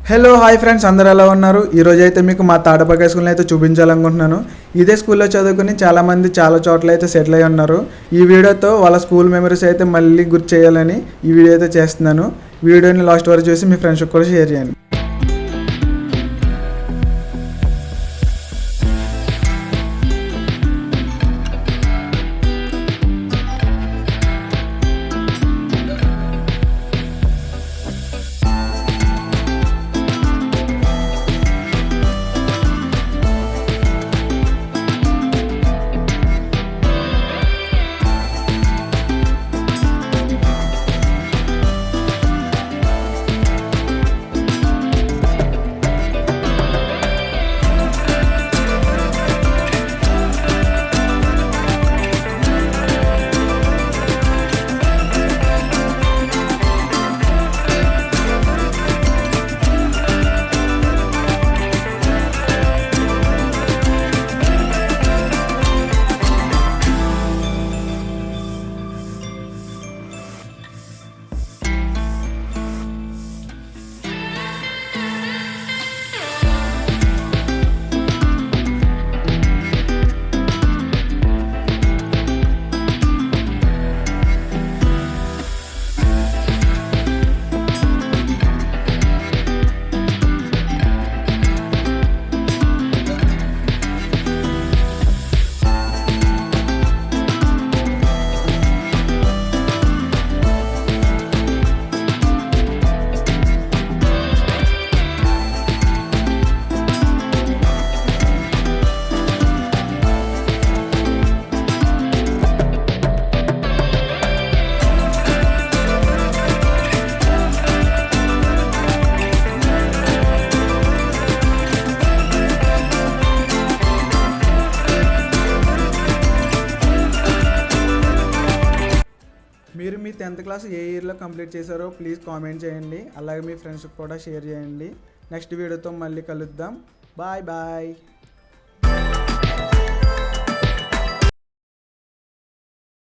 Hello hi friends, అందరూ ఎలా ఉన్నారు? ఈరోజు అయితే మీకు మా తాడపకాయ స్కూల్ని అయితే చూపించాలనుకుంటున్నాను. ఇదే స్కూల్లో చదువుకుని చాలామంది చాలా చోట్ల అయితే సెటిల్ అయి ఉన్నారు. ఈ వీడియోతో వాళ్ళ స్కూల్ మెమరీస్ అయితే మళ్ళీ గుర్తు చేయాలని ఈ వీడియో అయితే చేస్తున్నాను. వీడియోని లాస్ట్ వరకు చూసి మీ ఫ్రెండ్స్కి కూడా షేర్ చేయండి. మీరు మీ 10th క్లాస్ ఏ ఇయర్లో కంప్లీట్ చేశారో ప్లీజ్ కామెంట్ చేయండి. అలాగే మీ ఫ్రెండ్స్కి కూడా షేర్ చేయండి. నెక్స్ట్ వీడియోతో మళ్ళీ కలుద్దాం. Bye bye.